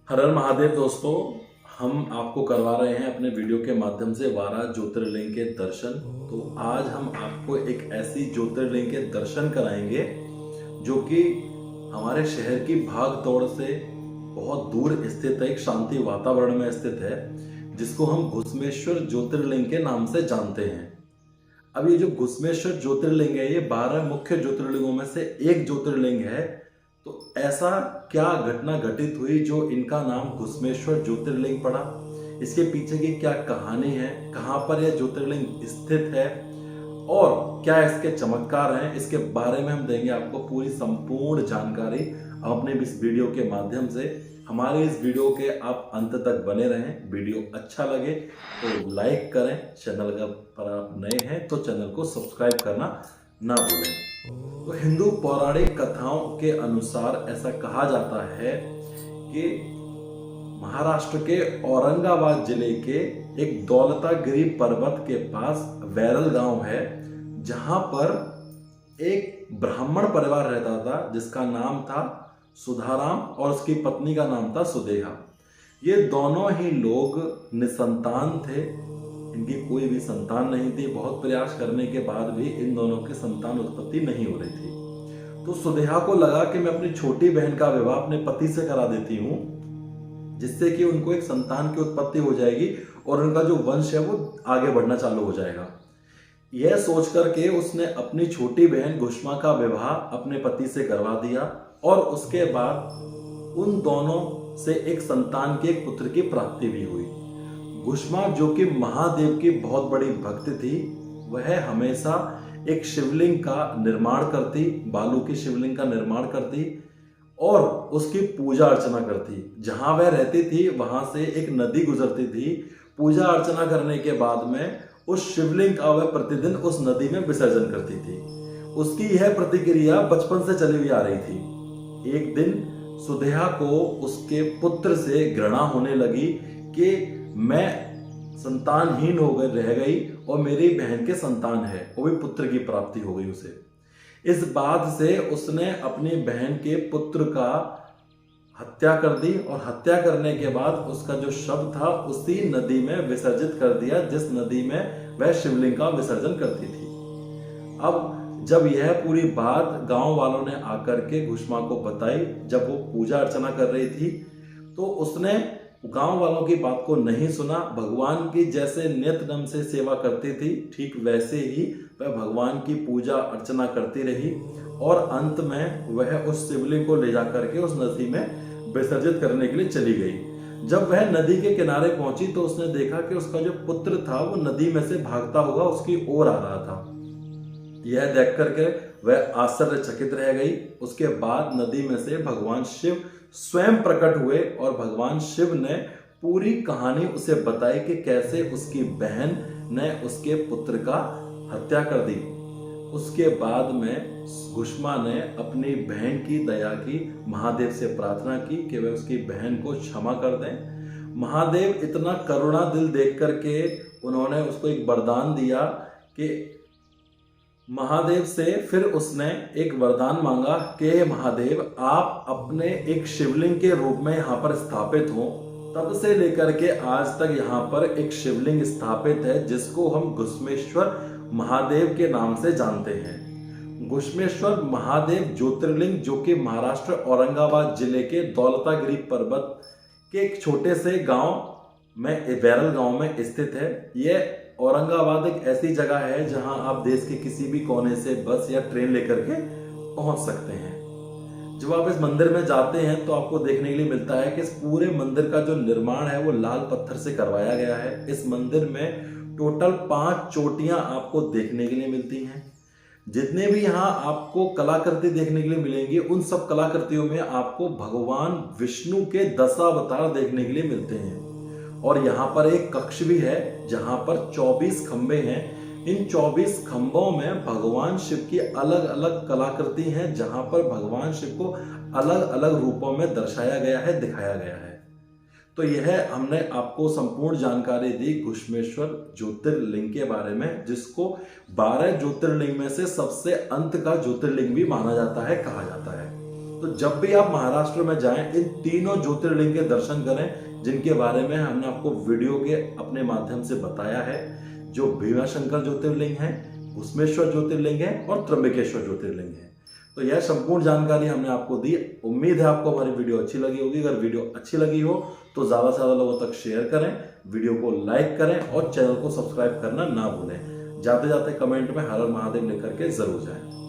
हर हर महादेव दोस्तों, हम आपको करवा रहे हैं अपने वीडियो के माध्यम से 12 ज्योतिर्लिंग के दर्शन। तो आज हम आपको एक ऐसी ज्योतिर्लिंग के दर्शन कराएंगे जो कि हमारे शहर की भाग दौड़ से बहुत दूर स्थित एक शांति वातावरण में स्थित है, जिसको हम घुसमेश्वर ज्योतिर्लिंग के नाम से जानते हैं। अब ये जो घुसमेश्वर ज्योतिर्लिंग है, ये 12 मुख्य ज्योतिर्लिंगों में से एक ज्योतिर्लिंग है। तो ऐसा क्या घटना घटित हुई जो इनका नाम घुसमेश्वर ज्योतिर्लिंग पड़ा? इसके पीछे की क्या कहानी है, कहां पर यह ज्योतिर्लिंग स्थित है और क्या इसके चमत्कार हैं, इसके बारे में हम देंगे आपको पूरी संपूर्ण जानकारी अपने इस वीडियो के माध्यम से। हमारे इस वीडियो के आप अंत तक बने रहें। वीडियो अच्छा लगे तो लाइक करें, चैनल पर आप नए हैं तो चैनल को सब्सक्राइब करना ना भूलें। तो हिंदू पौराणिक कथाओं के अनुसार ऐसा कहा जाता है कि महाराष्ट्र के औरंगाबाद जिले के एक दौलतागिरी पर्वत के पास वैरल गांव है, जहां पर एक ब्राह्मण परिवार रहता था जिसका नाम था सुधाराम और उसकी पत्नी का नाम था सुदेहा। ये दोनों ही लोग निसंतान थे, इनकी कोई भी संतान नहीं थी। बहुत प्रयास करने के बाद भी इन दोनों की संतान उत्पत्ति नहीं हो रही थी। तो सुदेहा को लगा कि मैं अपनी छोटी बहन का विवाह अपने पति से करा देती हूँ, जिससे कि उनको एक संतान की उत्पत्ति हो जाएगी और उनका जो वंश है वो आगे बढ़ना चालू हो जाएगा। यह सोच करके उसने अपनी छोटी बहन घुष्मा का विवाह अपने पति से करवा दिया और उसके बाद उन दोनों से एक संतान के एक पुत्र की प्राप्ति भी हुई। घुष्मा, जो कि महादेव की बहुत बड़ी भक्त थी, वह हमेशा एक शिवलिंग का निर्माण करती, बालू की शिवलिंग का निर्माण करती और उसकी पूजा अर्चना करती। जहां वह रहती थी वहां से एक नदी गुजरती थी। पूजा अर्चना करने के बाद में उस शिवलिंग का वह प्रतिदिन उस नदी में विसर्जन करती थी। उसकी यह प्रतिक्रिया बचपन से चली हुई आ रही थी। एक दिन सुदेहा को उसके पुत्र से घृणा होने लगी कि मैं संतानहीन हो गई रह गई और मेरी बहन के संतान है, वो भी पुत्र की प्राप्ति हो गई उसे। इस बात से उसने अपनी बहन के पुत्र का हत्या कर दी और हत्या करने के बाद उसका जो शव था उसी नदी में विसर्जित कर दिया, जिस नदी में वह शिवलिंग का विसर्जन करती थी। अब जब यह पूरी बात गांव वालों ने आकर के घुष्मा को बताई, जब वो पूजा अर्चना कर रही थी, तो उसने गांव वालों की बात को नहीं सुना। भगवान की जैसे नित्यनेम से सेवा करती थी, ठीक वैसे ही वह भगवान की पूजा अर्चना करती रही और अंत में वह उस शिवलिंग को ले जाकर के उस नदी में विसर्जित करने के लिए चली गई। जब वह नदी के किनारे पहुंची तो उसने देखा कि उसका जो पुत्र था वो नदी में से भागता हुआ उसकी ओर आ रहा था। यह देख करके वह आश्चर्यचकित रह गई। उसके बाद नदी में से भगवान शिव स्वयं प्रकट हुए और भगवान शिव ने पूरी कहानी उसे बताई कि कैसे उसकी बहन ने उसके पुत्र का हत्या कर दी। उसके बाद में घुष्मा ने अपनी बहन की दया की, महादेव से प्रार्थना की कि वह उसकी बहन को क्षमा कर दें। महादेव इतना करुणा दिल देख करके उन्होंने उसको एक वरदान दिया कि महादेव से फिर उसने एक वरदान मांगा कि महादेव, आप अपने एक शिवलिंग के रूप में यहाँ पर स्थापित हो। तब से लेकर के आज तक यहाँ पर एक शिवलिंग स्थापित है, जिसको हम घुसमेश्वर महादेव के नाम से जानते हैं। घुसमेश्वर महादेव ज्योतिर्लिंग, जो कि महाराष्ट्र औरंगाबाद जिले के दौलतागिरी पर्वत के एक छोटे से गांव में, वैरल गांव में स्थित है। यह औरंगाबाद एक ऐसी जगह है जहां आप देश के किसी भी कोने से बस या ट्रेन लेकर के पहुंच सकते हैं। जब आप इस मंदिर में जाते हैं तो आपको देखने के लिए मिलता है कि इस पूरे मंदिर का जो निर्माण है वो लाल पत्थर से करवाया गया है। इस मंदिर में टोटल 5 चोटियां आपको देखने के लिए मिलती हैं। जितने भी यहाँ आपको कलाकृति देखने के लिए मिलेंगी, उन सब कलाकृतियों में आपको भगवान विष्णु के 10 अवतार देखने के लिए मिलते हैं। और यहाँ पर एक कक्ष भी है जहाँ पर 24 खंबे हैं। इन 24 खंभों में भगवान शिव की अलग अलग कलाकृति हैं, जहाँ पर भगवान शिव को अलग अलग रूपों में दर्शाया गया है, दिखाया गया है। तो यह हमने आपको संपूर्ण जानकारी दी घुसमेश्वर ज्योतिर्लिंग के बारे में, जिसको 12 ज्योतिर्लिंग में से सबसे अंत का ज्योतिर्लिंग भी माना जाता है, कहा जाता है। तो जब भी आप महाराष्ट्र में जाएं, इन तीनों ज्योतिर्लिंग के दर्शन करें जिनके बारे में हमने आपको वीडियो के अपने माध्यम से बताया है। जो भीमाशंकर ज्योतिर्लिंग है, भस्मेश्वर ज्योतिर्लिंग है और त्र्यंबकेश्वर ज्योतिर्लिंग है। तो यह संपूर्ण जानकारी हमने आपको दी। उम्मीद है आपको हमारी वीडियो अच्छी लगी होगी। अगर वीडियो अच्छी लगी हो तो ज्यादा से ज्यादा लोगों तक शेयर करें, वीडियो को लाइक करें और चैनल को सब्सक्राइब करना ना भूलें। जाते जाते कमेंट में हर हर महादेव लिख करके जरूर जाएं।